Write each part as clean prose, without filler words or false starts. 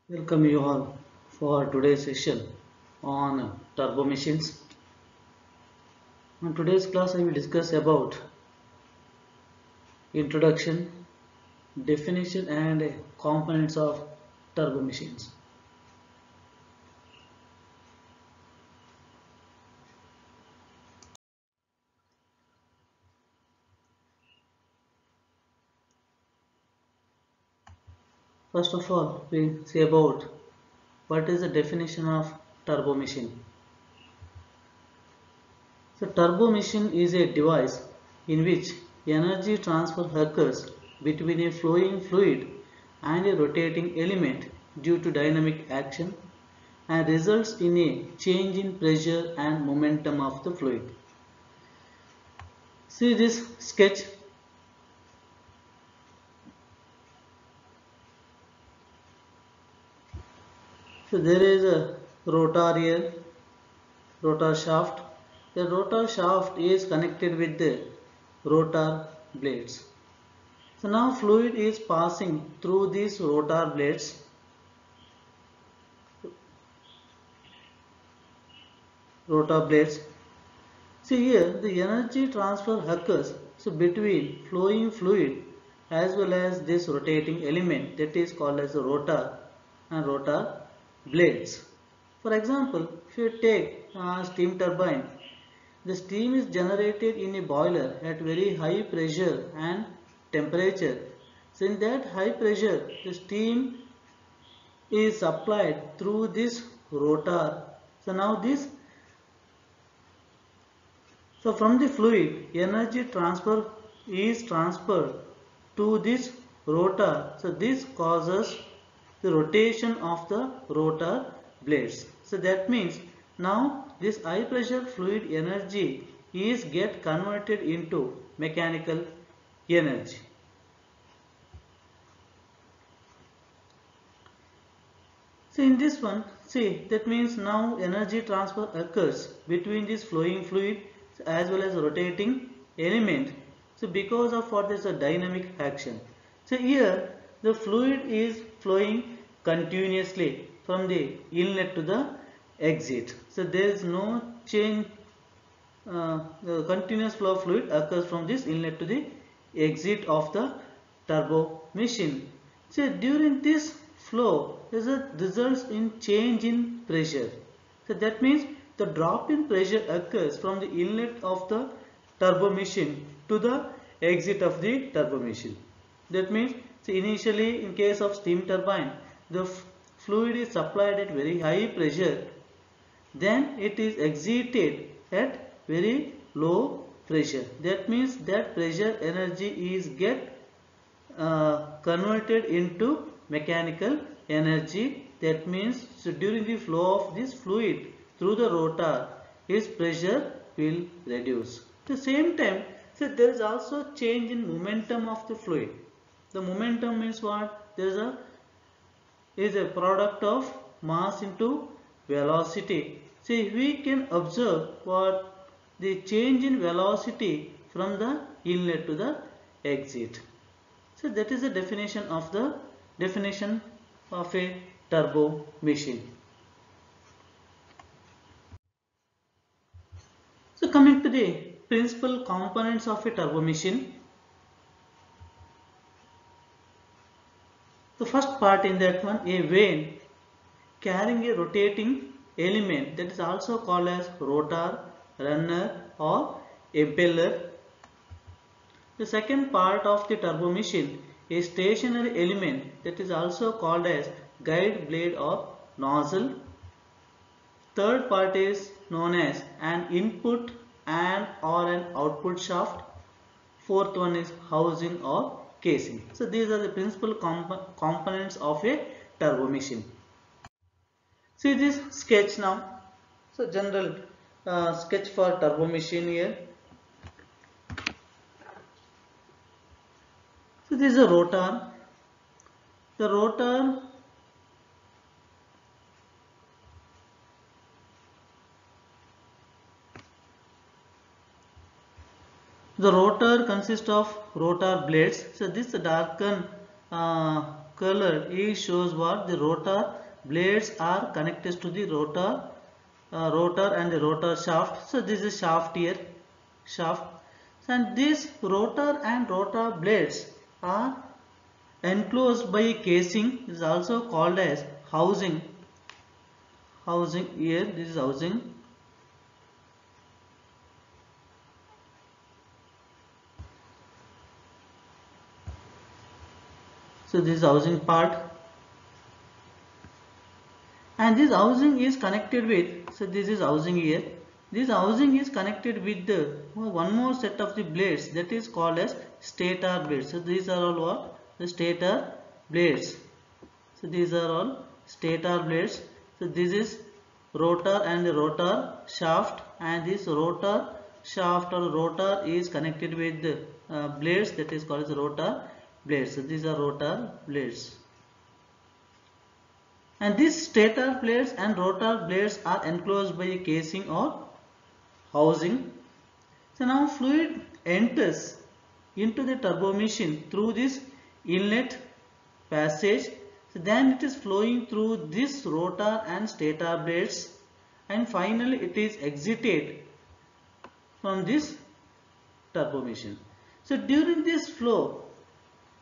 Welcome you all for today's session on turbo machines. In today's class, I will discuss about introduction, definition, and components of turbo machines. First of all, we see about what is the definition of turbo machine. So, turbo machine is a device in which energy transfer occurs between a flowing fluid and a rotating element due to dynamic action and results in a change in pressure and momentum of the fluid. See this sketch. So there is a rotor here, rotor shaft. The rotor shaft is connected with the rotor blades. So now fluid is passing through these rotor blades. See here the energy transfer occurs between flowing fluid as well as this rotating element that is called as the rotor and rotor blades. For example, if you take a steam turbine, the steam is generated in a boiler at very high pressure and temperature. So in that high pressure, the steam is supplied through this rotor. So from the fluid, energy transfer is transferred to this rotor. So this causes the rotation of the rotor blades. So that means now this high pressure fluid energy is get converted into mechanical energy. So in this one, see that means now energy transfer occurs between this flowing fluid as well as rotating element. So because of what is a dynamic action. So here the fluid is flowing continuously from the inlet to the exit. So there is no change. The continuous flow of fluid occurs from this inlet to the exit of the turbo machine. So during this flow, results in change in pressure. So that means the drop in pressure occurs from the inlet of the turbo machine to the exit of the turbo machine. That means initially in case of steam turbine, the fluid is supplied at very high pressure, then it is excited at very low pressure. That means that pressure energy is get converted into mechanical energy. That means during the flow of this fluid through the rotor, its pressure will reduce. At the same time, there is also change in momentum of the fluid. The momentum means what? There is a product of mass into velocity. See, we can observe what the change in velocity from the inlet to the exit. So that is the definition of a turbo machine. So coming to the principal components of a turbo machine. The first part in that one, a vane carrying a rotating element that is also called as rotor, runner or impeller. The second part of the turbo machine is stationary element that is also called as guide blade or nozzle. Third part is known as an input and or an output shaft. Fourth one is housing or casing. So these are the principal components of a turbo machine. See this sketch now. So general sketch for turbo machine here. So this is a rotor. The rotor The rotor consists of rotor blades. So this darken color is shows what the rotor blades are connected to the rotor and the rotor shaft. So this is shaft here, shaft, and this rotor and rotor blades are enclosed by a casing, is also called as housing. Housing here, this is housing. So this is housing part, and this housing is connected with, so this is housing here. This housing is connected with the one more set of the blades, that is called as stator blades. So these are all what? The stator blades. So these are all stator blades. So this is rotor and the rotor shaft, and this rotor shaft or rotor is connected with the blades, that is called as rotor blades. So these are rotor blades. And these stator blades and rotor blades are enclosed by a casing or housing. So now fluid enters into the turbo machine through this inlet passage. So then it is flowing through this rotor and stator blades, and finally it is exited from this turbo machine. So during this flow,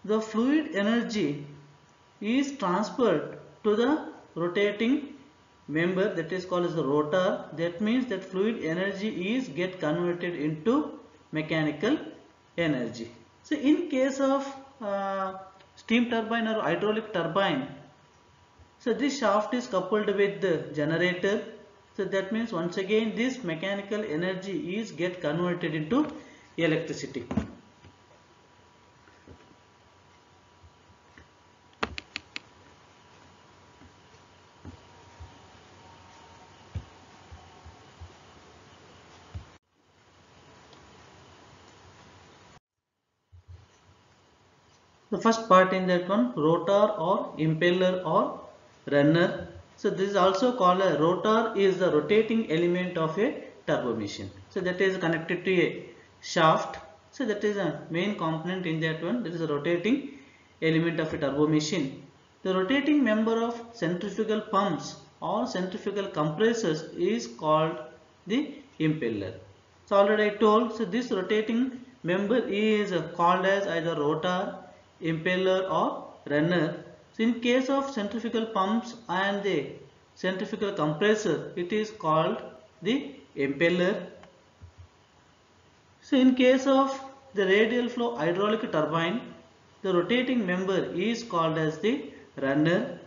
the fluid energy is transferred to the rotating member, that is called as the rotor. That means that fluid energy is get converted into mechanical energy. So in case of steam turbine or hydraulic turbine, so this shaft is coupled with the generator. So that means once again this mechanical energy is get converted into electricity. The first part in that one, rotor or impeller or runner. So this is also called a rotor, is the rotating element of a turbo machine. So that is connected to a shaft. So that is a main component in that one. That is a rotating element of a turbo machine. The rotating member of centrifugal pumps or centrifugal compressors is called the impeller. So already I told, so this rotating member is called as either rotor, impeller or runner. So in case of centrifugal pumps and the centrifugal compressor, it is called the impeller. So in case of the radial flow hydraulic turbine, the rotating member is called as the runner.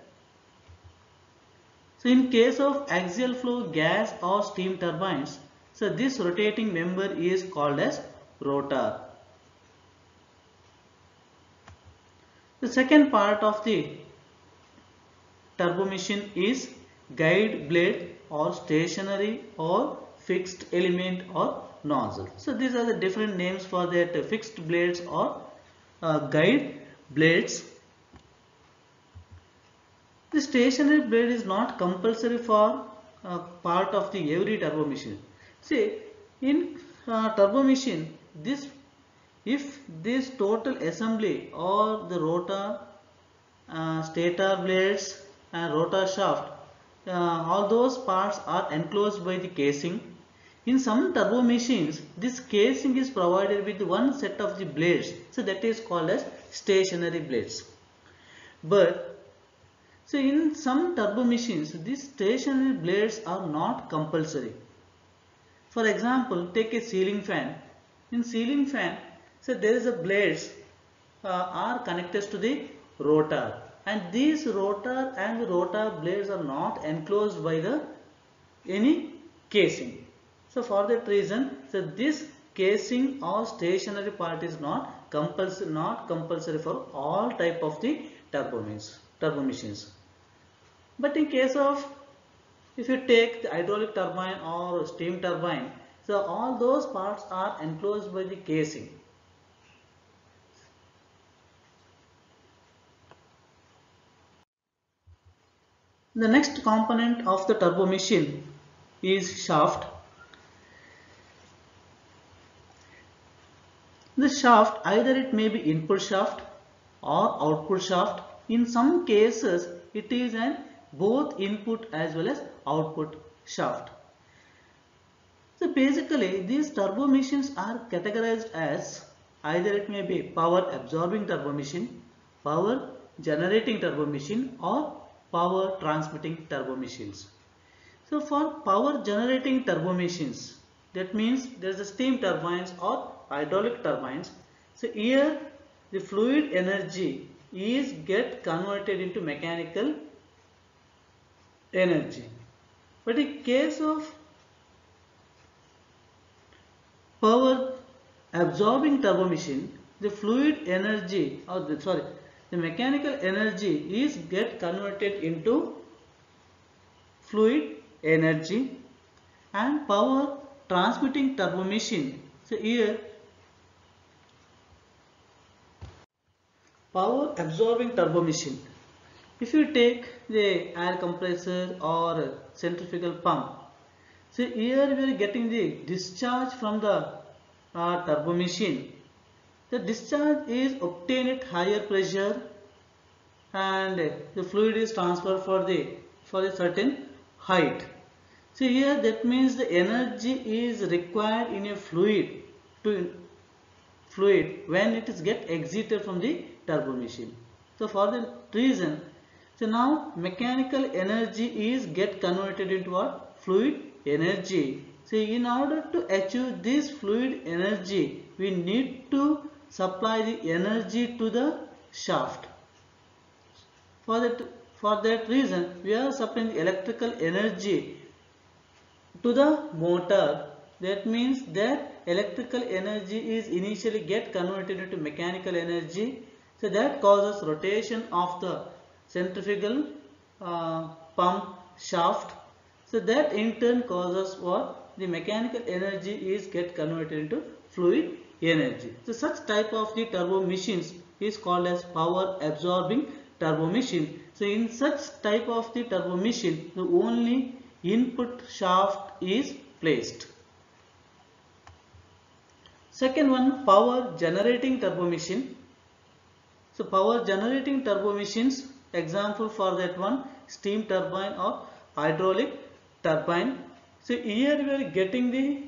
So in case of axial flow gas or steam turbines, so this rotating member is called as rotor. The second part of the turbo machine is guide blade or stationary or fixed element or nozzle. So these are the different names for that fixed blades or guide blades. The stationary blade is not compulsory for part of the every turbo machine. See, in turbo machine, this if this total assembly or the rotor, stator blades and rotor shaft, all those parts are enclosed by the casing. In some turbo machines, this casing is provided with one set of the blades, so that is called as stationary blades. But so in some turbo machines, these stationary blades are not compulsory. For example, take a ceiling fan. In ceiling fan, so there is a blades are connected to the rotor, and these rotor and rotor blades are not enclosed by the any casing. So for that reason, so this casing or stationary part is not compulsory for all type of the turbo machines. But in case of, if you take the hydraulic turbine or steam turbine, so all those parts are enclosed by the casing. The next component of the turbo machine is shaft. The shaft, either it may be input shaft or output shaft. In some cases, it is an both input as well as output shaft. So basically, these turbo machines are categorized as either it may be power absorbing turbo machine, power generating turbo machine, or power transmitting turbo machines. So for power generating turbo machines, that means there is a steam turbines or hydraulic turbines. So here the fluid energy is get converted into mechanical energy. But in case of power absorbing turbo machine, the fluid energy or the mechanical energy is get converted into fluid energy. And power transmitting turbo machine, so here power absorbing turbo machine, if you take the air compressor or centrifugal pump, so here we are getting the discharge from the turbo machine. The discharge is obtained at higher pressure and the fluid is transferred for a certain height. So here that means the energy is required in a fluid when it is get exited from the turbo machine. So for that reason, so now mechanical energy is get converted into what? Fluid energy. So in order to achieve this fluid energy, we need to supply the energy to the shaft. For that reason, we are supplying the electrical energy to the motor. That means that electrical energy is initially get converted into mechanical energy. So that causes rotation of the centrifugal pump shaft. So that in turn causes what? The mechanical energy is get converted into fluid energy. So such type of the turbo machines is called as power absorbing turbo machine. So in such type of the turbo machine, the only input shaft is placed. Second one, power generating turbo machine. So power generating turbo machines, example for that one, steam turbine or hydraulic turbine. So here we are getting the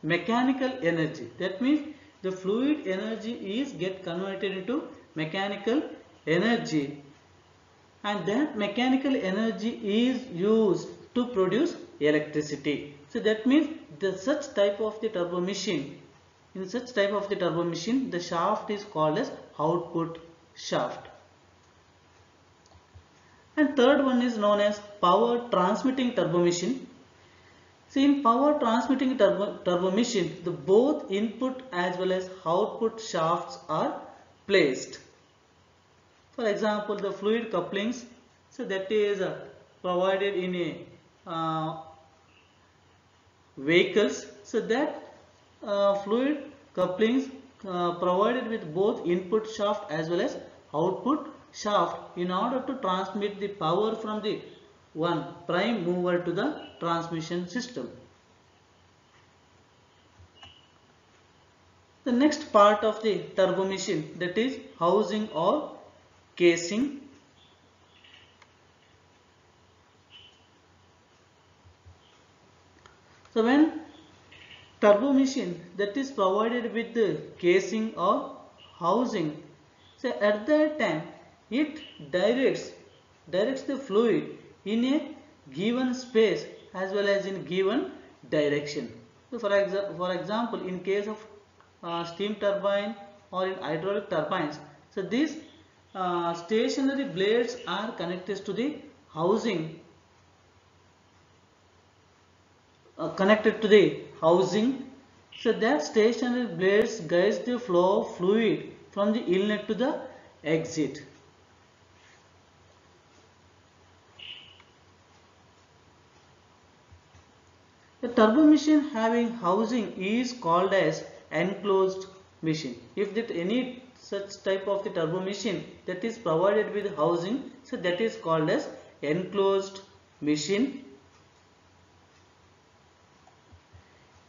mechanical energy. That means the fluid energy is get converted into mechanical energy, and that mechanical energy is used to produce electricity. So that means such type of the turbo machine, in such type of the turbo machine, the shaft is called as output shaft. And third one is known as power transmitting turbo machine. So in power transmitting turbo machine, the both input as well as output shafts are placed. For example, the fluid couplings, so that is provided in a vehicles. So that fluid couplings provided with both input shaft as well as output shaft in order to transmit the power from the one prime mover to the transmission system. The next part of the turbo machine, that is housing or casing. So when turbo machine that is provided with the casing or housing, so at that time it directs the fluid in a given space as well as in given direction. So for example, in case of steam turbine or in hydraulic turbines, so these stationary blades are connected to the housing, so that stationary blades guides the flow of fluid from the inlet to the exit. The turbo machine having housing is called as enclosed machine. If that any such type of the turbo machine that is provided with housing, so that is called as enclosed machine.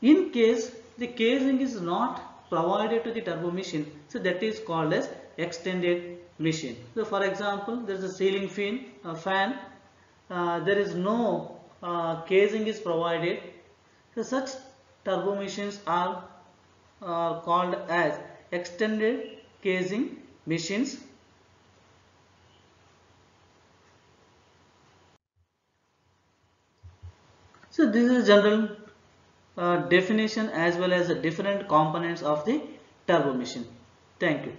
In case the casing is not provided to the turbo machine, so that is called as extended machine. So for example, there is a ceiling fan, there is no casing is provided, so such turbo machines are called as extended casing machines. So this is general definition as well as the different components of the turbo machine. Thank you.